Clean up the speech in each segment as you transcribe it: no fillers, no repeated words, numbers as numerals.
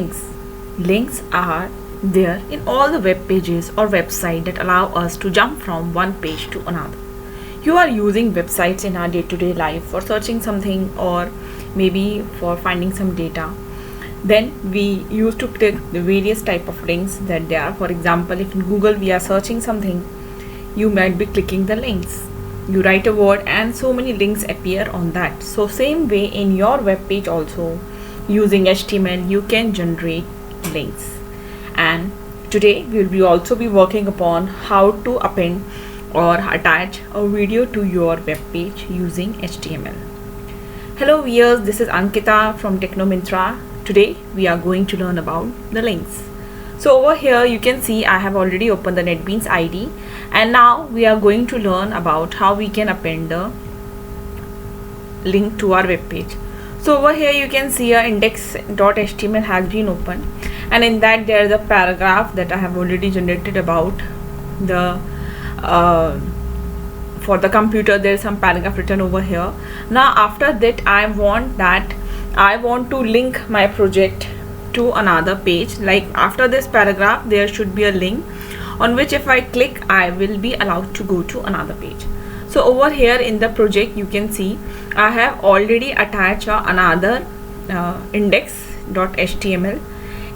Links. Links are there in all the web pages or websites that allow us to jump from one page to another. You are using websites in our day-to-day life for searching something or maybe for finding some data. Then we used to click the various type of links that there are. For example, if in Google we are searching something, you might be clicking the links. You write a word and so many links appear on that. So same way in your web page also, using HTML you can generate links. And today we will also be working upon how to append or attach a video to your web page using HTML. Hello viewers, this is Ankita from Technomintra. Today we are going to learn about the links. So over here you can see I have already opened the NetBeans ID, and now we are going to learn about how we can append the link to our web page. So over here you can see our index.html has been opened, and in that there is a paragraph that I have already generated about the for the computer. There is some paragraph written over here. Now after that I want to link my project to another page. Like after this paragraph there should be a link on which if I click I will be allowed to go to another page. So over here in the project you can see I have already attached another index.html.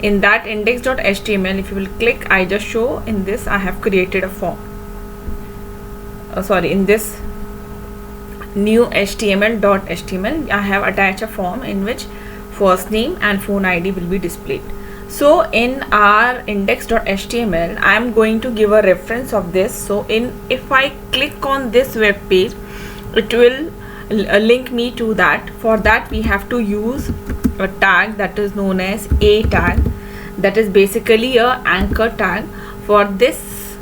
In that index.html, if you will click, I just show in this I have created a form. In this new html.html I have attached a form in which first name and phone ID will be displayed. So in our index.html I am going to give a reference of this. So if I click on this web page, it will link me to that. For that we have to use a tag that is known as a tag, that is basically a anchor tag for this,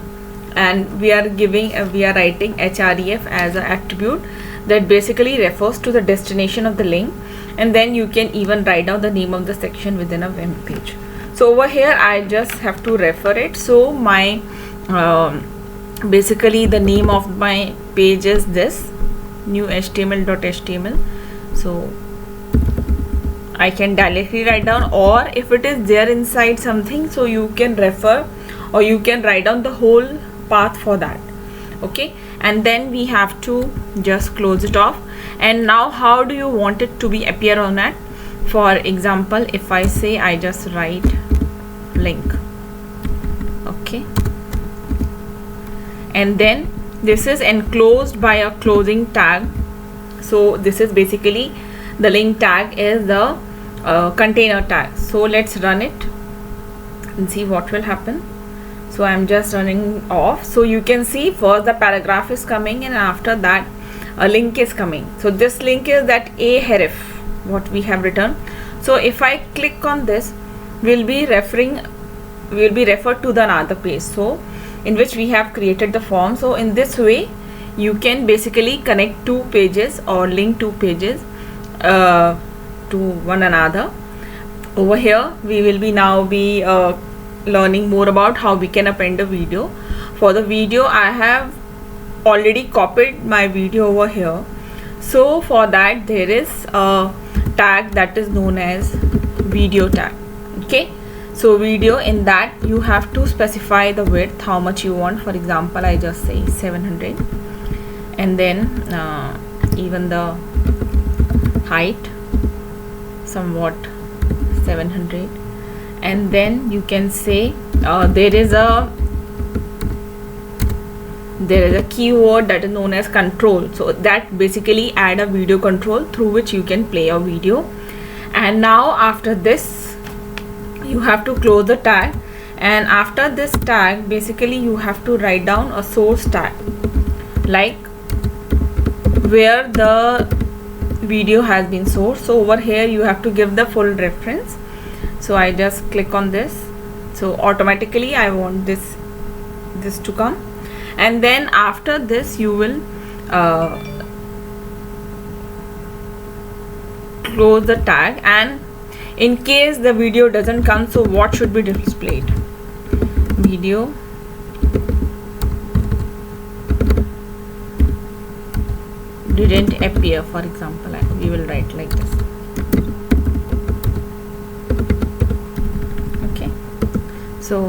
and we are writing href as an attribute that basically refers to the destination of the link, and then you can even write down the name of the section within a web page. So over here I just have to refer it. So my basically the name of my page is this new html.html. so I can directly write down, or if it is there inside something, so you can refer or you can write down the whole path for that. Okay, and then we have to just close it off. And now how do you want it to be appear on that? For example, if I say I just write link, okay, and then this is enclosed by a closing tag. So this is basically the link tag is the container tag. So let's run it and see what will happen. So I'm just running off. So you can see first the paragraph is coming, and after that a link is coming. So this link is that a href what we have written. So if I click on this, we'll be referred to the another page, so in which we have created the form. So in this way you can basically connect two pages or link two pages to one another. Over here we will be learning more about how we can append a video. For the video I have already copied my video over here. So for that there is a tag that is known as video tag. Okay, so video, in that you have to specify the width, how much you want. For example, I just say 700, and then even the height somewhat 700, and then you can say there is a keyword that is known as control. So that basically add a video control through which you can play a video. And now after this you have to close the tag, and after this tag basically you have to write down a source tag, like where the video has been sourced. So over here you have to give the full reference. So I just click on this, so automatically I want this to come, and then after this you will close the tag. And in case the video doesn't come, so what should be displayed? Video didn't appear, for example, we will write like this. So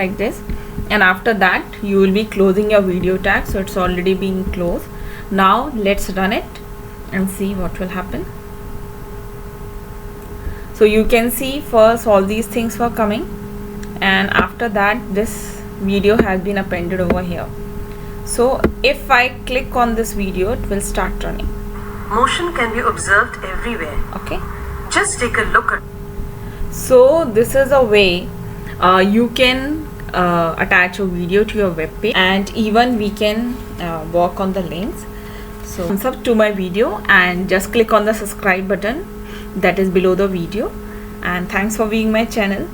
like this, and after that you will be closing your video tag. So it's already being closed. Now let's run it and see what will happen. So you can see first all these things were coming, and after that this video has been appended over here. So if I click on this video, it will start running. Motion can be observed everywhere. Okay, Just take a look at. so this is a way you can attach a video to your web page, and even we can work on the links. So thumbs up to my video and just click on the subscribe button that is below the video, and thanks for viewing my channel.